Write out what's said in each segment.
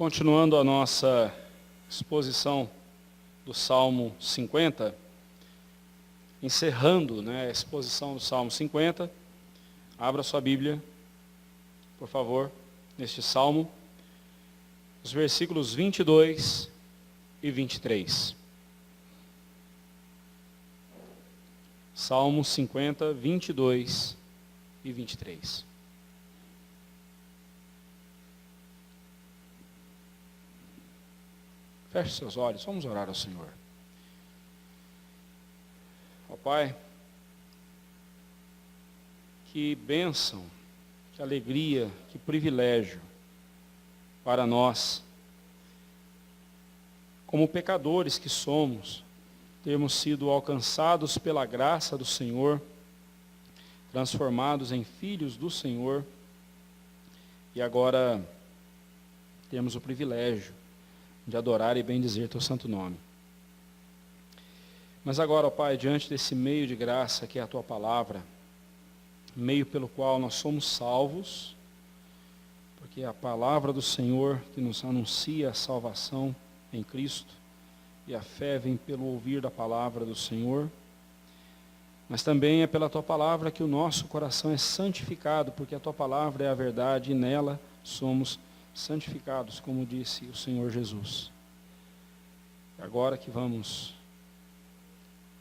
Continuando a nossa exposição do Salmo 50, encerrando, a exposição do Salmo 50, abra sua Bíblia, por favor, neste Salmo, os versículos 22 e 23. Salmo 50, 22 e 23. Feche seus olhos, vamos orar ao Senhor. Ó Pai, que bênção, que alegria, que privilégio para nós, como pecadores que somos, termos sido alcançados pela graça do Senhor, transformados em filhos do Senhor, e agora temos o privilégio de adorar e bendizer teu santo nome. Mas agora, ó Pai, diante desse meio de graça que é a tua palavra, meio pelo qual nós somos salvos, porque é a palavra do Senhor que nos anuncia a salvação em Cristo, e a fé vem pelo ouvir da palavra do Senhor, mas também é pela tua palavra que o nosso coração é santificado, porque a tua palavra é a verdade e nela somos santificados, como disse o Senhor Jesus. Agora que vamos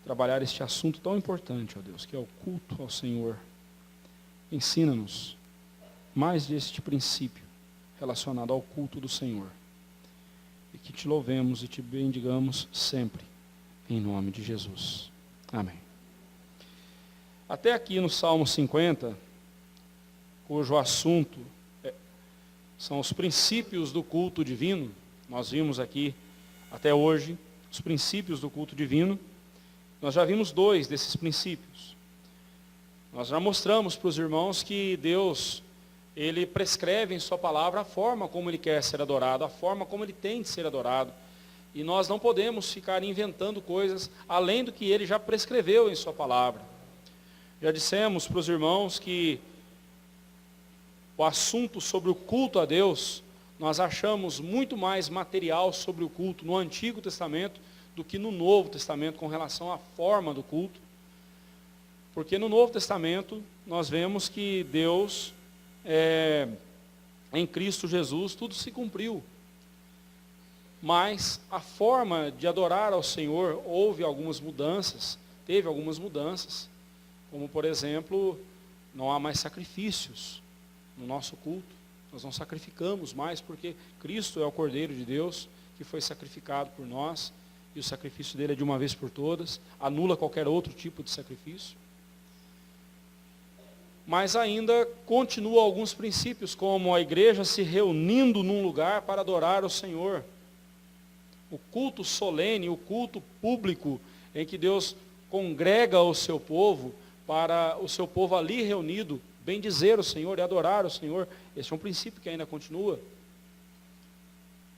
trabalhar este assunto tão importante, ó Deus, que é o culto ao Senhor, ensina-nos mais deste princípio relacionado ao culto do Senhor, e que te louvemos e te bendigamos sempre, em nome de Jesus. Amém. Até aqui no Salmo 50, cujo assunto são os princípios do culto divino, nós vimos aqui até hoje os princípios do culto divino, nós já vimos 2 desses princípios. Nós já mostramos para os irmãos que Deus, Ele prescreve em sua palavra a forma como Ele quer ser adorado, a forma como Ele tem de ser adorado, e nós não podemos ficar inventando coisas além do que Ele já prescreveu em sua palavra. Já dissemos para os irmãos que o assunto sobre o culto a Deus, nós achamos muito mais material sobre o culto no Antigo Testamento do que no Novo Testamento com relação à forma do culto. Porque no Novo Testamento nós vemos que Deus, em Cristo Jesus, tudo se cumpriu. Mas a forma de adorar ao Senhor teve algumas mudanças, como por exemplo, não há mais sacrifícios no nosso culto, nós não sacrificamos mais, porque Cristo é o Cordeiro de Deus, que foi sacrificado por nós, e o sacrifício dele é de uma vez por todas, anula qualquer outro tipo de sacrifício. Mas ainda continuam alguns princípios, como a igreja se reunindo num lugar para adorar o Senhor. O culto solene, o culto público, em que Deus congrega o seu povo, para o seu povo ali reunido, bendizer o Senhor e adorar o Senhor. Esse é um princípio que ainda continua.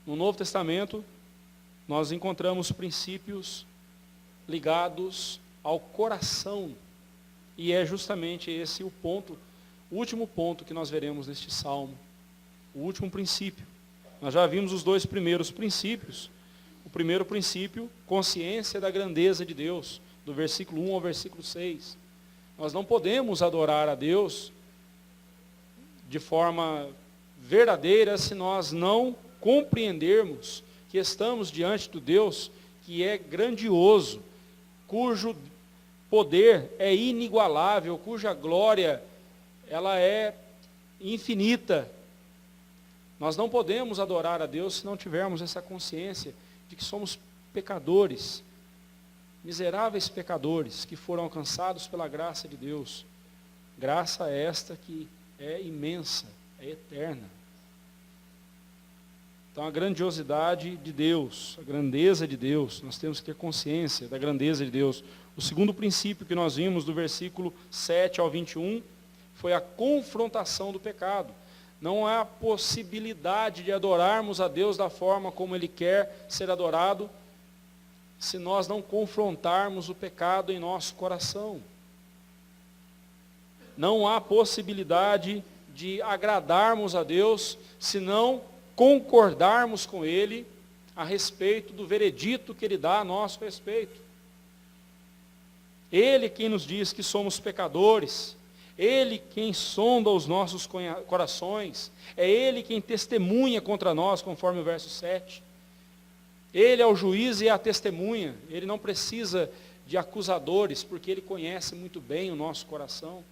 No Novo Testamento, nós encontramos princípios ligados ao coração. E é justamente esse o último ponto que nós veremos neste Salmo. O último princípio. Nós já vimos os 2 primeiros princípios. O primeiro princípio, consciência da grandeza de Deus, do versículo 1 ao versículo 6. Nós não podemos adorar a Deus de forma verdadeira se nós não compreendermos que estamos diante do Deus que é grandioso, cujo poder é inigualável, cuja glória ela é infinita. Nós não podemos adorar a Deus se não tivermos essa consciência de que somos pecadores, miseráveis pecadores que foram alcançados pela graça de Deus. Graça esta que é imensa, é eterna. Então a grandiosidade de Deus, a grandeza de Deus, nós temos que ter consciência da grandeza de Deus. O segundo princípio que nós vimos do versículo 7 ao 21 foi a confrontação do pecado. Não há possibilidade de adorarmos a Deus da forma como Ele quer ser adorado, se nós não confrontarmos o pecado em nosso coração. Não há possibilidade de agradarmos a Deus, se não concordarmos com Ele a respeito do veredito que Ele dá a nosso respeito. Ele quem nos diz que somos pecadores, Ele quem sonda os nossos corações, é Ele quem testemunha contra nós, conforme o verso 7. Ele é o juiz e é a testemunha, Ele não precisa de acusadores, porque Ele conhece muito bem o nosso coração.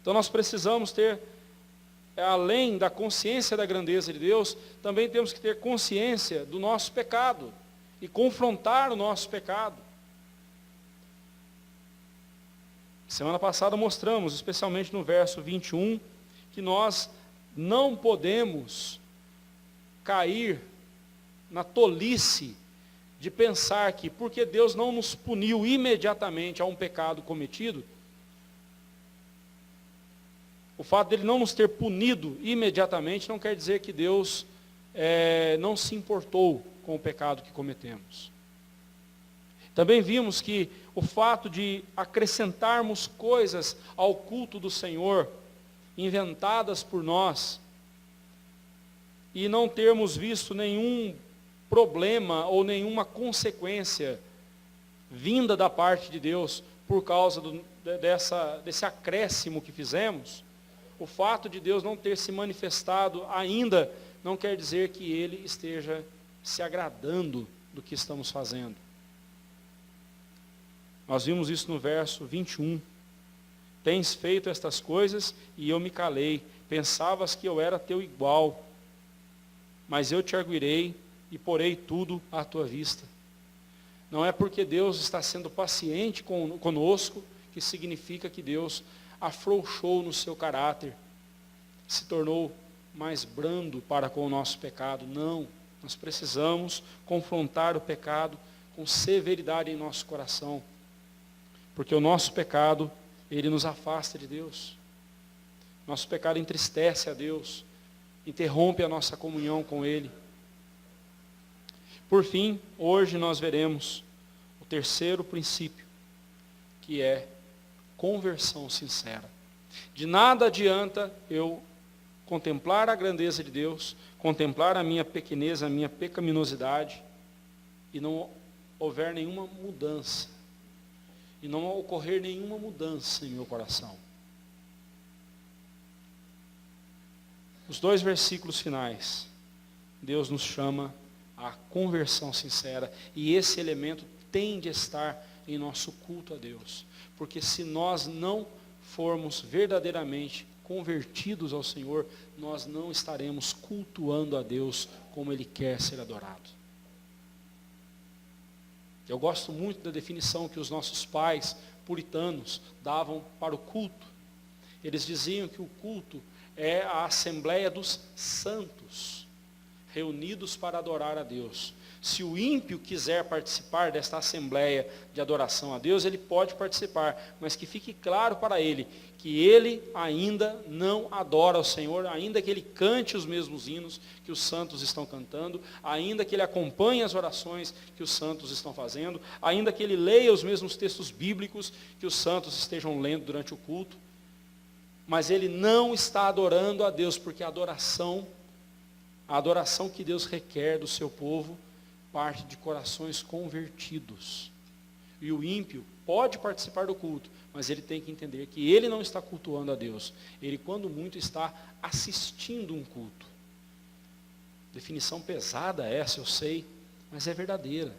Então nós precisamos ter, além da consciência da grandeza de Deus, também temos que ter consciência do nosso pecado, e confrontar o nosso pecado. Semana passada mostramos, especialmente no verso 21, que nós não podemos cair na tolice de pensar que, porque Deus não nos puniu imediatamente a um pecado cometido, o fato dele não nos ter punido imediatamente não quer dizer que Deus não se importou com o pecado que cometemos. Também vimos que o fato de acrescentarmos coisas ao culto do Senhor, inventadas por nós, e não termos visto nenhum problema ou nenhuma consequência vinda da parte de Deus por causa desse acréscimo que fizemos, o fato de Deus não ter se manifestado ainda não quer dizer que Ele esteja se agradando do que estamos fazendo. Nós vimos isso no verso 21. Tens feito estas coisas e eu me calei. Pensavas que eu era teu igual, mas eu te arguirei e porei tudo à tua vista. Não é porque Deus está sendo paciente conosco que significa que Deus afrouxou no seu caráter, se tornou mais brando para com o nosso pecado. Não, nós precisamos confrontar o pecado com severidade em nosso coração, porque o nosso pecado, ele nos afasta de Deus. Nosso pecado entristece a Deus, interrompe a nossa comunhão com Ele. Por fim, hoje nós veremos o terceiro princípio, que é conversão sincera. De nada adianta eu contemplar a grandeza de Deus, contemplar a minha pequenez, a minha pecaminosidade, e não houver nenhuma mudança, e não ocorrer nenhuma mudança em meu coração. Os 2 versículos finais, Deus nos chama à conversão sincera, e esse elemento tem de estar em nosso culto a Deus, porque se nós não formos verdadeiramente convertidos ao Senhor, nós não estaremos cultuando a Deus como Ele quer ser adorado. Eu gosto muito da definição que os nossos pais puritanos davam para o culto. Eles diziam que o culto é a assembleia dos santos, reunidos para adorar a Deus. Se o ímpio quiser participar desta assembleia de adoração a Deus, ele pode participar, mas que fique claro para ele que ele ainda não adora ao Senhor, ainda que ele cante os mesmos hinos que os santos estão cantando, ainda que ele acompanhe as orações que os santos estão fazendo, ainda que ele leia os mesmos textos bíblicos que os santos estejam lendo durante o culto, mas ele não está adorando a Deus, porque a adoração que Deus requer do seu povo, parte de corações convertidos. E o ímpio pode participar do culto, mas ele tem que entender que ele não está cultuando a Deus. Ele, quando muito, está assistindo um culto. Definição pesada essa, eu sei, mas é verdadeira.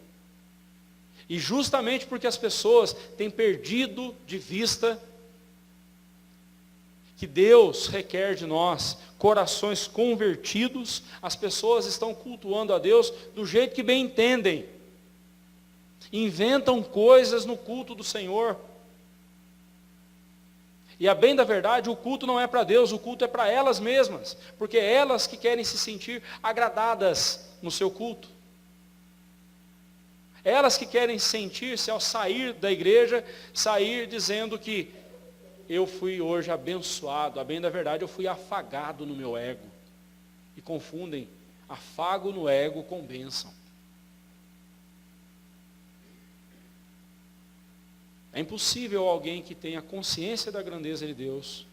E justamente porque as pessoas têm perdido de vista que Deus requer de nós corações convertidos, as pessoas estão cultuando a Deus do jeito que bem entendem. Inventam coisas no culto do Senhor. E a bem da verdade, o culto não é para Deus, o culto é para elas mesmas, porque é elas que querem se sentir agradadas no seu culto. Elas que querem sentir-se, ao sair da igreja, sair dizendo que eu fui hoje abençoado, a bem da verdade eu fui afagado no meu ego. E confundem afago no ego com bênção. É impossível alguém que tenha consciência da grandeza de Deus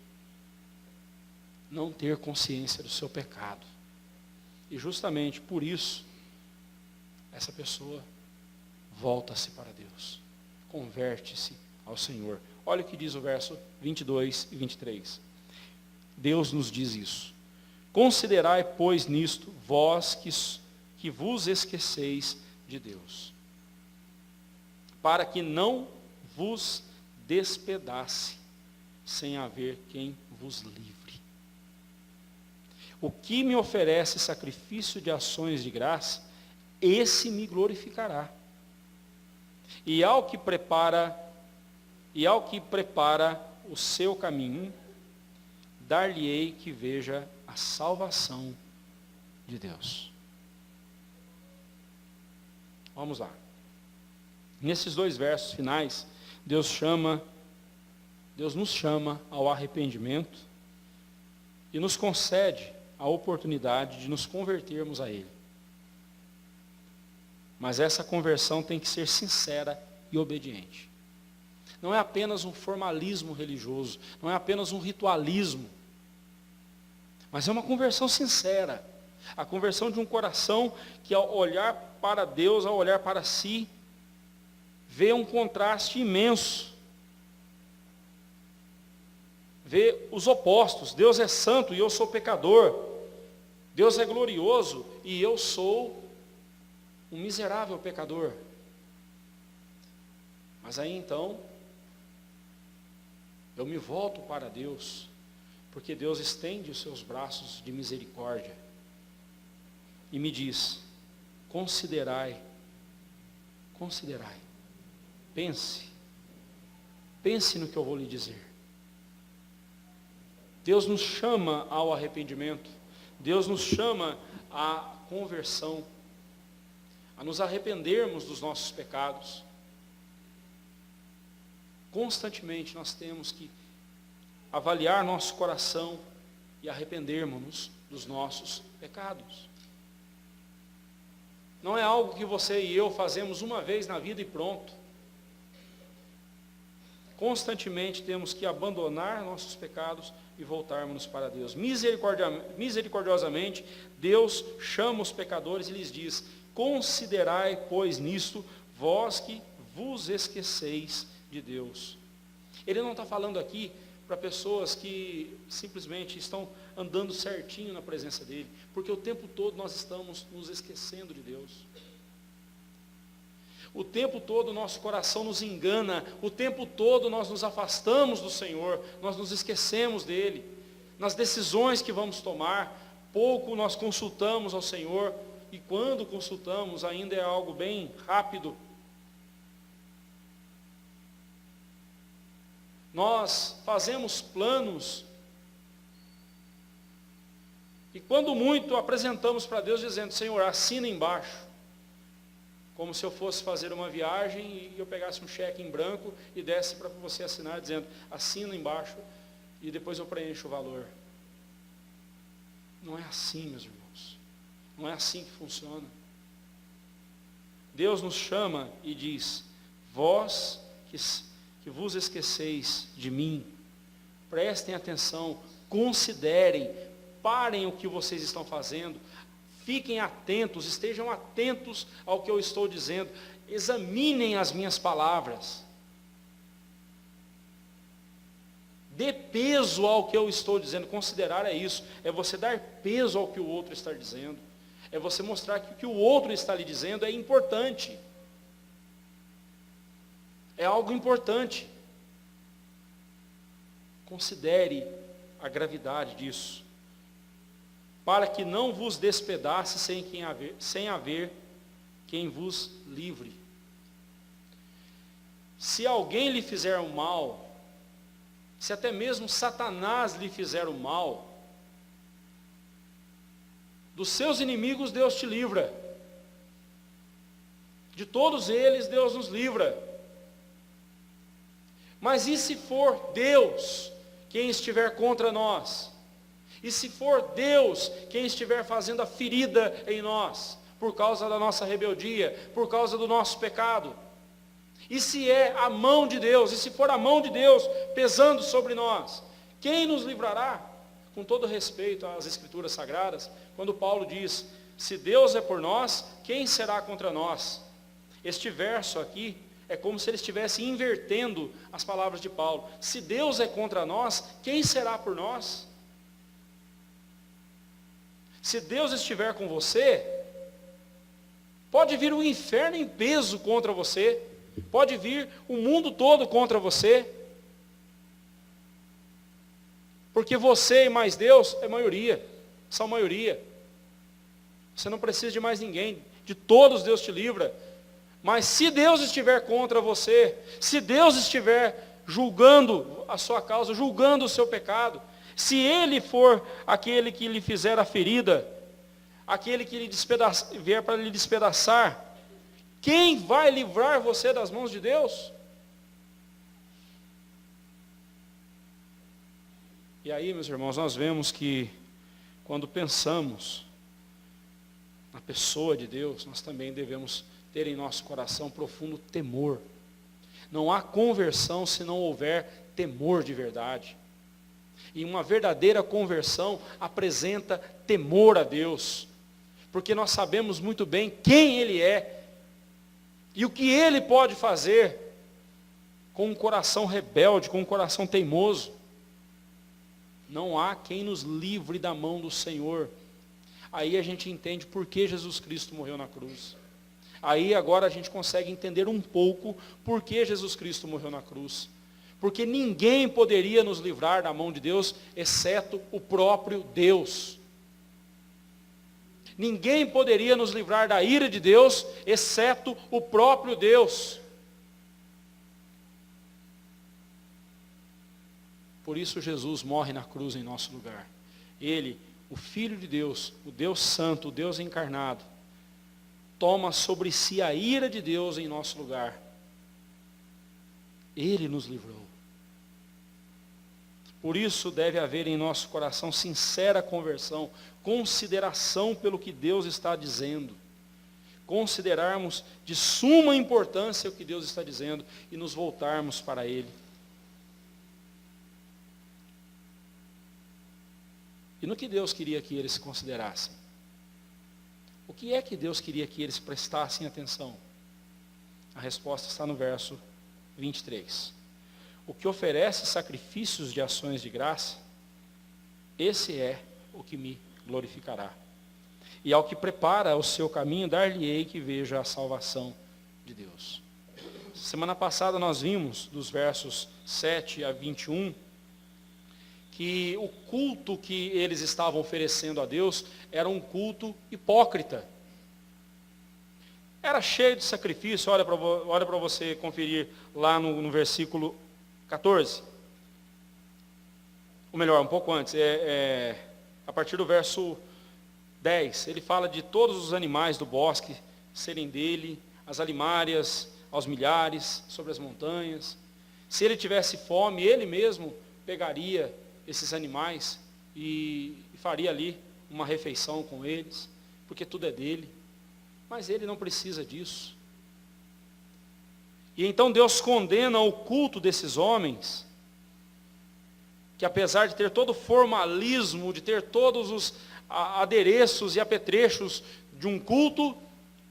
não ter consciência do seu pecado. E justamente por isso, essa pessoa volta-se para Deus, converte-se ao Senhor. Olha o que diz o verso 22 e 23. Deus nos diz isso. Considerai, pois, nisto, vós que vos esqueceis de Deus, para que não vos despedace, sem haver quem vos livre. O que me oferece sacrifício de ações de graça, esse me glorificará. E ao que prepara o seu caminho, dar-lhe-ei que veja a salvação de Deus. Vamos lá. Nesses 2 versos finais, Deus nos chama ao arrependimento e nos concede a oportunidade de nos convertermos a Ele. Mas essa conversão tem que ser sincera e obediente. Não é apenas um formalismo religioso, não é apenas um ritualismo, mas é uma conversão sincera. A conversão de um coração que, ao olhar para Deus, ao olhar para si, vê um contraste imenso. Vê os opostos. Deus é santo e eu sou pecador. Deus é glorioso e eu sou um miserável pecador. Mas aí então, eu me volto para Deus, porque Deus estende os seus braços de misericórdia e me diz: considerai, pense no que eu vou lhe dizer. Deus nos chama ao arrependimento, Deus nos chama à conversão, a nos arrependermos dos nossos pecados. Constantemente nós temos que avaliar nosso coração e arrependermos-nos dos nossos pecados. Não é algo que você e eu fazemos uma vez na vida e pronto. Constantemente temos que abandonar nossos pecados e voltarmos para Deus. Misericordiosamente, Deus chama os pecadores e lhes diz: considerai, pois, nisto, vós que vos esqueceis de Deus. Ele não está falando aqui para pessoas que simplesmente estão andando certinho na presença dele, porque o tempo todo nós estamos nos esquecendo de Deus. O tempo todo o nosso coração nos engana, o tempo todo nós nos afastamos do Senhor, nós nos esquecemos dele. Nas decisões que vamos tomar, pouco nós consultamos ao Senhor, e quando consultamos ainda é algo bem rápido. Nós fazemos planos, e quando muito apresentamos para Deus dizendo: Senhor, assina embaixo. Como se eu fosse fazer uma viagem e eu pegasse um cheque em branco e desse para você assinar dizendo: assina embaixo e depois eu preencho o valor. Não é assim, meus irmãos. Não é assim que funciona. Deus nos chama e diz: vós que vos esqueceis de mim, prestem atenção, considerem, parem o que vocês estão fazendo, fiquem atentos, estejam atentos ao que eu estou dizendo, examinem as minhas palavras, dê peso ao que eu estou dizendo. Considerar é isso, é você dar peso ao que o outro está dizendo, é você mostrar que o que o outro está lhe dizendo é importante, é algo importante. Considere a gravidade disso, para que não vos despedace sem haver quem vos livre. Se alguém lhe fizer o mal, se até mesmo Satanás lhe fizer o mal, dos seus inimigos Deus te livra. De todos eles Deus nos livra. Mas e se for Deus quem estiver contra nós? E se for Deus quem estiver fazendo a ferida em nós, por causa da nossa rebeldia, por causa do nosso pecado? E se é a mão de Deus, e se for a mão de Deus pesando sobre nós, quem nos livrará? Com todo respeito às Escrituras Sagradas, quando Paulo diz: Se Deus é por nós, quem será contra nós? Este verso aqui é como se ele estivesse invertendo as palavras de Paulo. Se Deus é contra nós, quem será por nós? Se Deus estiver com você, pode vir o inferno em peso contra você, pode vir o mundo todo contra você, porque você e mais Deus é maioria, são maioria. Você não precisa de mais ninguém, de todos Deus te livra. Mas se Deus estiver contra você, se Deus estiver julgando a sua causa, julgando o seu pecado, se Ele for aquele que lhe fizer a ferida, aquele que vier para lhe despedaçar, quem vai livrar você das mãos de Deus? E aí, meus irmãos, nós vemos que quando pensamos na pessoa de Deus, nós também devemos ter em nosso coração profundo temor. Não há conversão se não houver temor de verdade. E uma verdadeira conversão apresenta temor a Deus, porque nós sabemos muito bem quem Ele é e o que Ele pode fazer com um coração rebelde, com um coração teimoso. Não há quem nos livre da mão do Senhor. Aí a gente entende por que Jesus Cristo morreu na cruz. Aí agora a gente consegue entender um pouco por que Jesus Cristo morreu na cruz. Porque ninguém poderia nos livrar da mão de Deus, exceto o próprio Deus. Ninguém poderia nos livrar da ira de Deus, exceto o próprio Deus. Por isso Jesus morre na cruz em nosso lugar. Ele, o Filho de Deus, o Deus Santo, o Deus encarnado, toma sobre si a ira de Deus em nosso lugar. Ele nos livrou. Por isso deve haver em nosso coração sincera conversão, consideração pelo que Deus está dizendo. Considerarmos de suma importância o que Deus está dizendo e nos voltarmos para Ele. E no que Deus queria que eles considerassem? O que é que Deus queria que eles prestassem atenção? A resposta está no verso 23. O que oferece sacrifícios de ações de graça, esse é o que me glorificará. E ao que prepara o seu caminho, dar-lhe-ei que veja a salvação de Deus. Semana passada nós vimos, dos versos 7 a 21, que o culto que eles estavam oferecendo a Deus era um culto hipócrita. Era cheio de sacrifício. Olha para você conferir lá no versículo 14. Ou melhor, um pouco antes, a partir do verso 10, ele fala de todos os animais do bosque serem dele, as alimárias aos milhares, sobre as montanhas. Se ele tivesse fome, ele mesmo pegaria esses animais e faria ali uma refeição com eles, porque tudo é dele. Mas ele não precisa disso. E então Deus condena o culto desses homens, que apesar de ter todo o formalismo, de ter todos os adereços e apetrechos de um culto,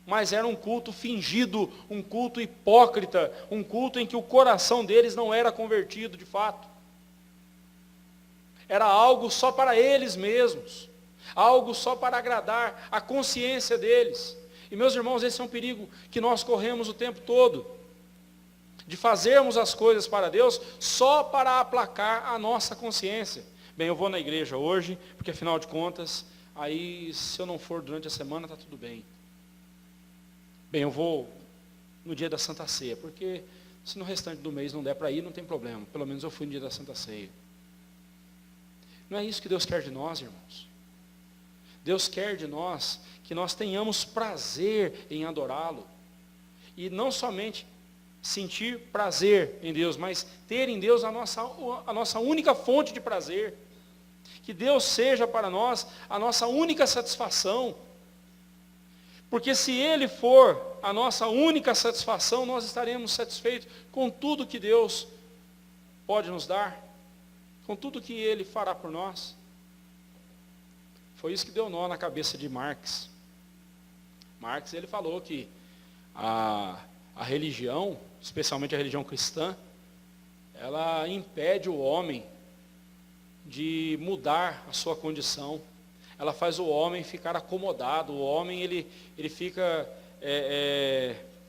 mas era um culto fingido, um culto hipócrita, um culto em que o coração deles não era convertido de fato. Era algo só para eles mesmos, algo só para agradar a consciência deles. E meus irmãos, esse é um perigo que nós corremos o tempo todo, de fazermos as coisas para Deus só para aplacar a nossa consciência. Bem, eu vou na igreja hoje, porque afinal de contas, aí se eu não for durante a semana, está tudo bem. Bem, eu vou no dia da Santa Ceia, porque se no restante do mês não der para ir, não tem problema. Pelo menos eu fui no dia da Santa Ceia. Não é isso que Deus quer de nós, irmãos. Deus quer de nós que nós tenhamos prazer em adorá-lo. E não somente sentir prazer em Deus, mas ter em Deus a nossa única fonte de prazer. Que Deus seja para nós a nossa única satisfação. Porque se Ele for a nossa única satisfação, nós estaremos satisfeitos com tudo que Deus pode nos dar, com tudo que Ele fará por nós. Foi isso que deu nó na cabeça de Marx. Marx, ele falou que a religião, especialmente a religião cristã, ela impede o homem de mudar a sua condição. Ela faz o homem ficar acomodado. O homem ele fica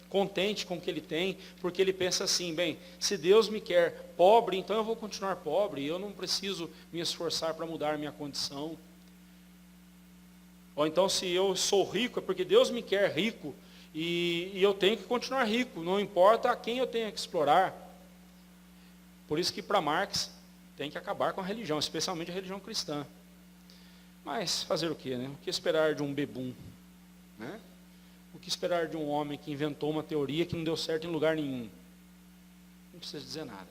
contente com o que ele tem, porque ele pensa assim: bem, se Deus me quer pobre, então eu vou continuar pobre, eu não preciso me esforçar para mudar a minha condição. Ou então, se eu sou rico, é porque Deus me quer rico, e eu tenho que continuar rico, não importa a quem eu tenha que explorar. Por isso que para Marx tem que acabar com a religião, especialmente a religião cristã. Mas fazer o quê, né? O que esperar de um bebum, né? O que esperar de um homem que inventou uma teoria que não deu certo em lugar nenhum? Não precisa dizer nada.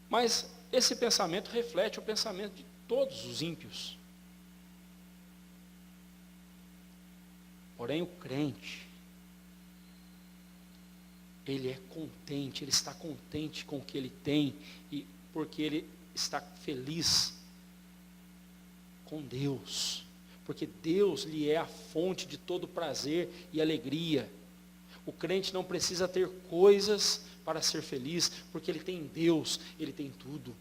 Mas esse pensamento reflete o pensamento de todos os ímpios. Porém, o crente, ele é contente, ele está contente com o que ele tem, e porque ele está feliz com Deus, porque Deus lhe é a fonte de todo prazer e alegria. O crente não precisa ter coisas para ser feliz, porque ele tem Deus, ele tem tudo.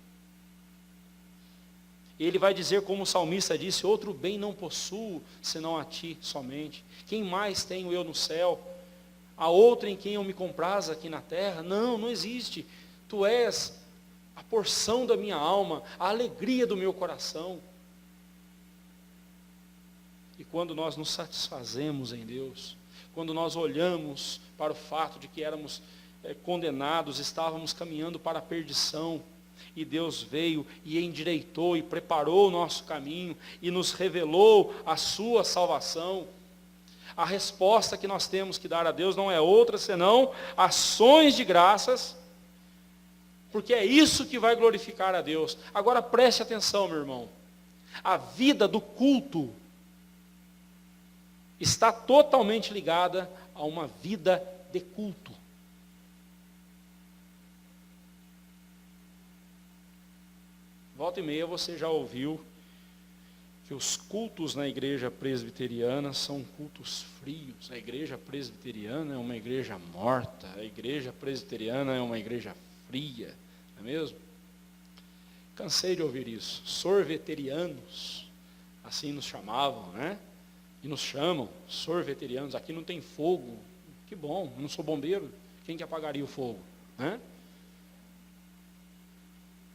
Ele vai dizer, como o salmista disse: outro bem não possuo, senão a ti somente. Quem mais tenho eu no céu? Há outro em quem eu me compraza aqui na terra? Não, não existe. Tu és a porção da minha alma, a alegria do meu coração. E quando nós nos satisfazemos em Deus, quando nós olhamos para o fato de que éramos condenados, estávamos caminhando para a perdição, e Deus veio e endireitou e preparou o nosso caminho, e nos revelou a sua salvação, a resposta que nós temos que dar a Deus não é outra senão ações de graças, porque é isso que vai glorificar a Deus. Agora preste atenção, meu irmão, a vida do culto está totalmente ligada a uma vida de culto. Volta e meia você já ouviu que os cultos na igreja presbiteriana são cultos frios. A igreja presbiteriana é uma igreja morta, a igreja presbiteriana é uma igreja fria, não é mesmo? Cansei de ouvir isso. Sorveterianos, assim nos chamavam, né? E nos chamam, sorveterianos. Aqui não tem fogo. Que bom, eu não sou bombeiro, quem que apagaria o fogo, né?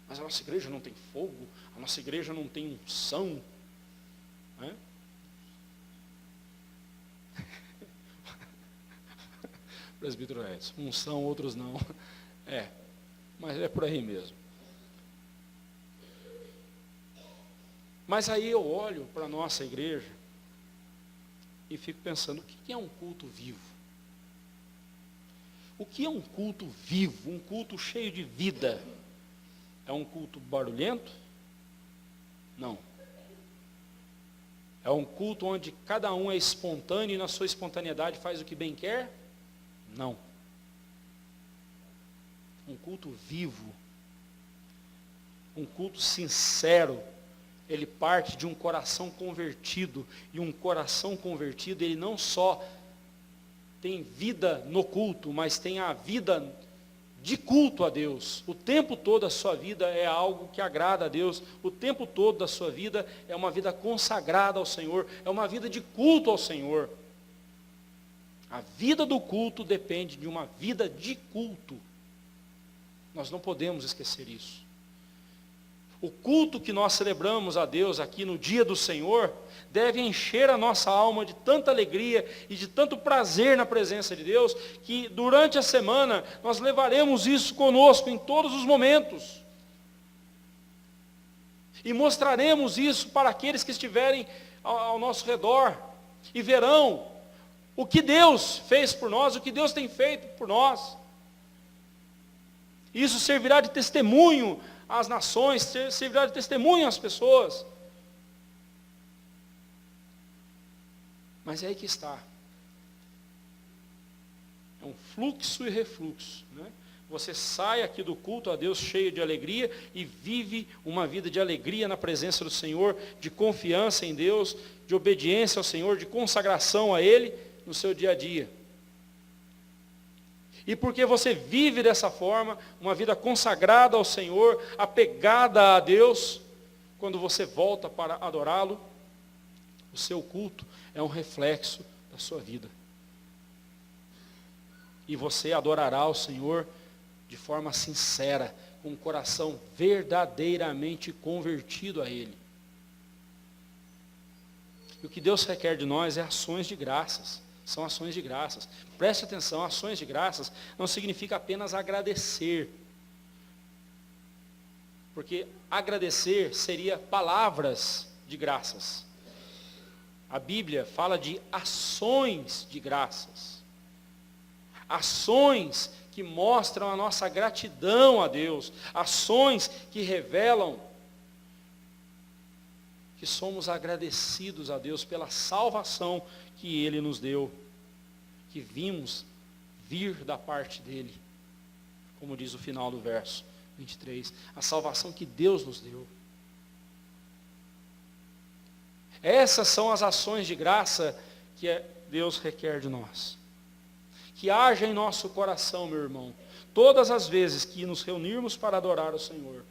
Mas a nossa igreja não tem fogo, a nossa igreja não tem unção, né? Presbítero Edson, uns são, outros não. Mas é por aí mesmo. Mas aí eu olho para a nossa igreja e fico pensando: o que é um culto vivo? O que é um culto vivo, um culto cheio de vida? É um culto barulhento? Não. É um culto onde cada um é espontâneo e na sua espontaneidade faz o que bem quer? Não. Um culto vivo, um culto sincero, ele parte de um coração convertido, e um coração convertido, ele não só tem vida no culto, mas tem a vida de culto a Deus. O tempo todo a sua vida é algo que agrada a Deus, o tempo todo da sua vida é uma vida consagrada ao Senhor, é uma vida de culto ao Senhor. A vida do culto depende de uma vida de culto. Nós não podemos esquecer isso. O culto que nós celebramos a Deus aqui no dia do Senhor deve encher a nossa alma de tanta alegria e de tanto prazer na presença de Deus, que durante a semana nós levaremos isso conosco em todos os momentos. E mostraremos isso para aqueles que estiverem ao nosso redor, e verão o que Deus fez por nós, o que Deus tem feito por nós. Isso servirá de testemunho às nações, servirá de testemunho às pessoas. Mas é aí que está. É um fluxo e refluxo, né? você sai aqui do culto a Deus cheio de alegria e vive uma vida de alegria na presença do Senhor, de confiança em Deus, de obediência ao Senhor, de consagração a Ele no seu dia a dia. E porque você vive dessa forma, uma vida consagrada ao Senhor, apegada a Deus, quando você volta para adorá-lo, o seu culto é um reflexo da sua vida. E você adorará o Senhor de forma sincera, com o coração verdadeiramente convertido a Ele. E o que Deus requer de nós é ações de graças. São ações de graças. Preste atenção, ações de graças não significa apenas agradecer. Porque agradecer seria palavras de graças. A Bíblia fala de ações de graças. Ações que mostram a nossa gratidão a Deus, ações que revelam que somos agradecidos a Deus pela salvação que Ele nos deu, que vimos vir da parte dEle, como diz o final do verso 23, a salvação que Deus nos deu. Essas são as ações de graça que Deus requer de nós. Que haja em nosso coração, meu irmão, todas as vezes que nos reunirmos para adorar o Senhor,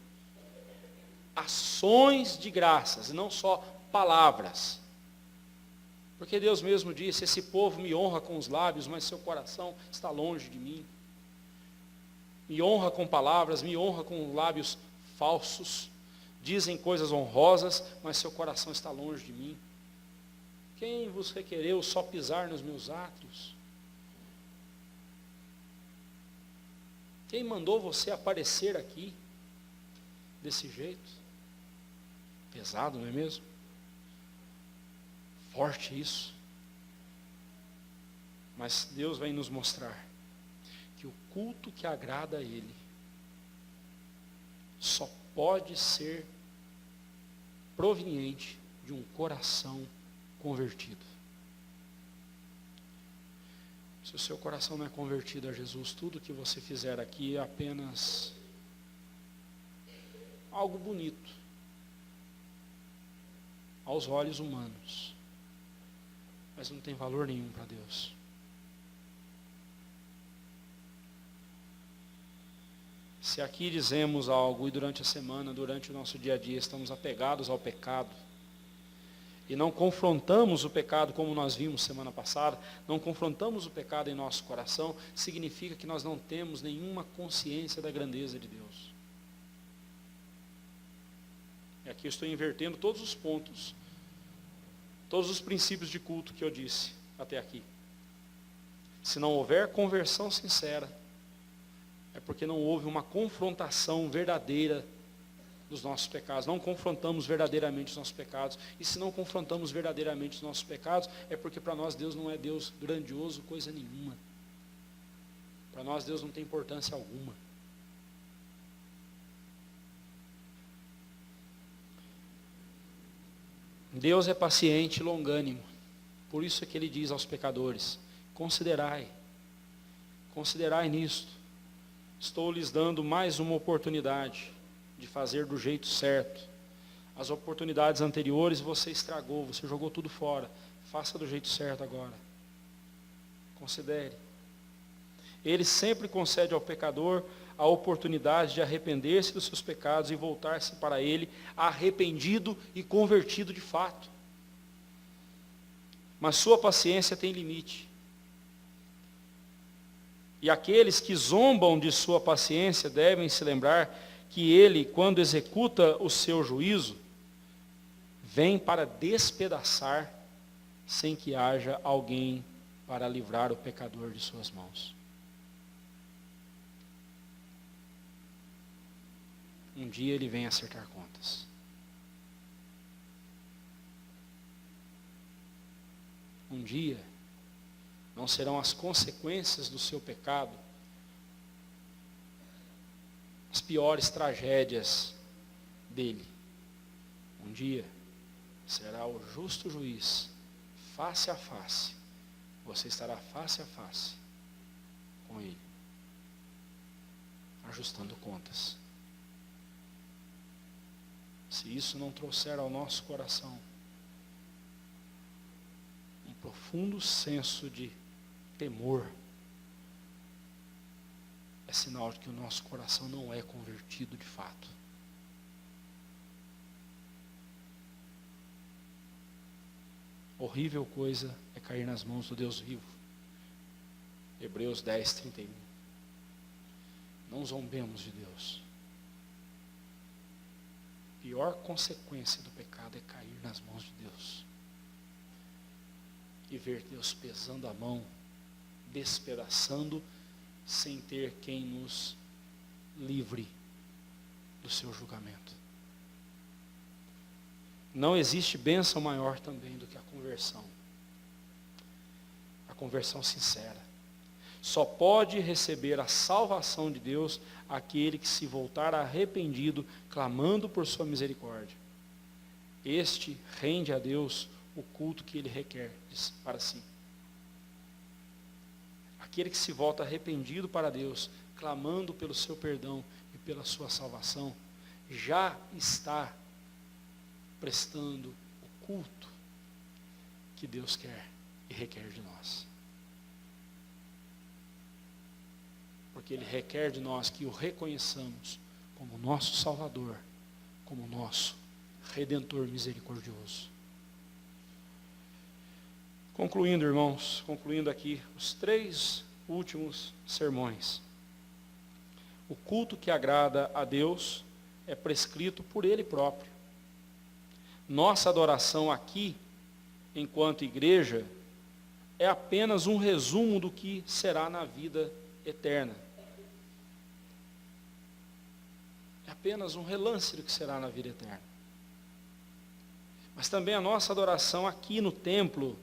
ações de graças, e não só palavras. Porque Deus mesmo disse, esse povo me honra com os lábios, mas seu coração está longe de mim. Me honra com palavras, me honra com lábios falsos, dizem coisas honrosas, mas seu coração está longe de mim. Quem vos requereu só pisar nos meus átrios? Quem mandou você aparecer aqui desse jeito? Pesado, não é mesmo? Forte isso. Mas Deus vai nos mostrar que o culto que agrada a Ele só pode ser proveniente de um coração convertido. Se o seu coração não é convertido a Jesus, tudo que você fizer aqui é apenas algo bonito aos olhos humanos, mas não tem valor nenhum para Deus. Se aqui dizemos algo e durante a semana, durante o nosso dia a dia, estamos apegados ao pecado, e não confrontamos o pecado como nós vimos semana passada, não confrontamos o pecado em nosso coração, significa que nós não temos nenhuma consciência da grandeza de Deus. E aqui eu estou invertendo todos os pontos, todos os princípios de culto que eu disse até aqui. Se não houver conversão sincera, é porque não houve uma confrontação verdadeira dos nossos pecados. Não confrontamos verdadeiramente os nossos pecados. E se não confrontamos verdadeiramente os nossos pecados, é porque para nós Deus não é Deus grandioso, coisa nenhuma. Para nós Deus não tem importância alguma. Deus é paciente e longânimo. Por isso é que Ele diz aos pecadores, considerai nisto. Estou lhes dando mais uma oportunidade de fazer do jeito certo. As oportunidades anteriores você estragou, você jogou tudo fora. Faça do jeito certo agora. Considere. Ele sempre concede ao pecador a oportunidade de arrepender-se dos seus pecados e voltar-se para Ele arrependido e convertido de fato. Mas sua paciência tem limite. E aqueles que zombam de sua paciência devem se lembrar que Ele, quando executa o seu juízo, vem para despedaçar, sem que haja alguém para livrar o pecador de suas mãos. Um dia Ele vem acertar contas. Um dia, não serão as consequências do seu pecado as piores tragédias dele. Um dia será o justo juiz, face a face. Você estará face a face com ele. ajustando contas. Se isso não trouxer ao nosso coração um profundo senso de temor, é sinal de que o nosso coração não é convertido de fato. Horrível coisa é cair nas mãos do Deus vivo. Hebreus 10, 31. Não zombemos de Deus. A pior consequência do pecado é cair nas mãos de Deus. E ver Deus pesando a mão, despedaçando, sem ter quem nos livre do seu julgamento. Não existe bênção maior também do que a conversão. A conversão sincera. Só pode receber a salvação de Deus aquele que se voltar arrependido, clamando por sua misericórdia. Este rende a Deus o culto que ele requer para si. Aquele que se volta arrependido para Deus, clamando pelo seu perdão e pela sua salvação, já está prestando o culto que Deus quer e requer de nós. Porque Ele requer de nós que o reconheçamos como nosso Salvador, como nosso Redentor misericordioso. Concluindo, irmãos, concluindo aqui os 3 últimos sermões. O culto que agrada a Deus é prescrito por Ele próprio. Nossa adoração aqui, enquanto igreja, é apenas um resumo do que será na vida eterna. É apenas um relance do que será na vida eterna. Mas também a nossa adoração aqui no templo,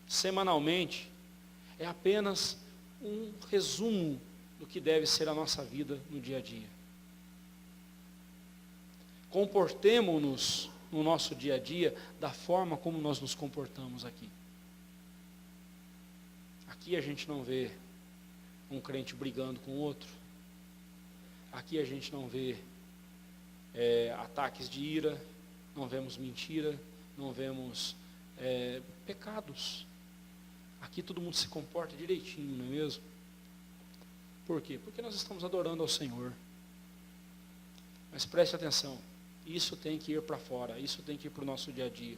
semanalmente, é apenas um resumo do que deve ser a nossa vida no dia a dia. Comportemo-nos no nosso dia a dia da forma como nós nos comportamos aqui. Aqui a gente não vê um crente brigando com o outro. Aqui a gente não vê ataques de ira, não vemos mentira, não vemos pecados. Aqui todo mundo se comporta direitinho, não é mesmo? Por quê? Porque nós estamos adorando ao Senhor. Mas preste atenção, isso tem que ir para fora, isso tem que ir para o nosso dia a dia.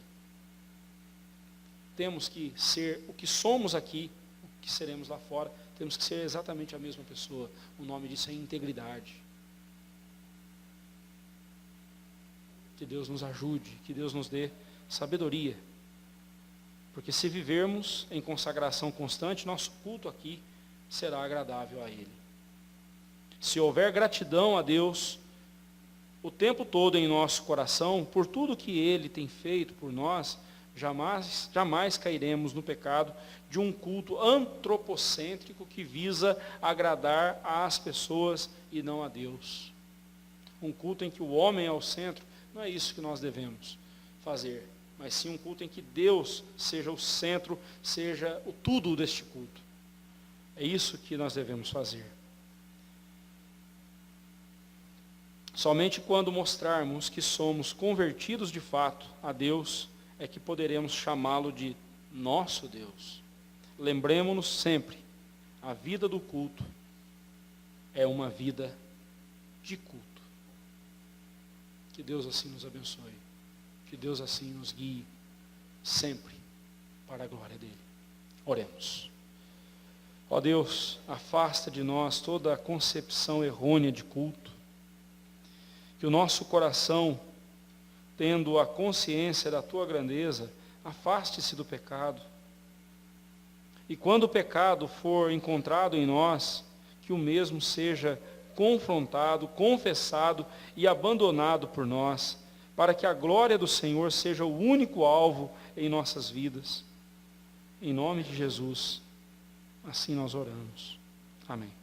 Temos que ser o que somos aqui, o que seremos lá fora, temos que ser exatamente a mesma pessoa. O nome disso é integridade. Que Deus nos ajude, que Deus nos dê sabedoria. Porque se vivermos em consagração constante, nosso culto aqui será agradável a Ele. Se houver gratidão a Deus o tempo todo em nosso coração, por tudo que Ele tem feito por nós, jamais cairemos no pecado de um culto antropocêntrico que visa agradar às pessoas e não a Deus. Um culto em que o homem é o centro, não é isso que nós devemos fazer, mas sim um culto em que Deus seja o centro, seja o tudo deste culto. É isso que nós devemos fazer. Somente quando mostrarmos que somos convertidos de fato a Deus, é que poderemos chamá-lo de nosso Deus. Lembremos-nos sempre, a vida do culto é uma vida de culto. Que Deus assim nos abençoe. Que Deus assim nos guie sempre para a glória dele. Oremos. Ó Deus, afasta de nós toda a concepção errônea de culto. Que o nosso coração, tendo a consciência da tua grandeza, afaste-se do pecado. E quando o pecado for encontrado em nós, que o mesmo seja confrontado, confessado e abandonado por nós, para que a glória do Senhor seja o único alvo em nossas vidas. Em nome de Jesus, assim nós oramos. Amém.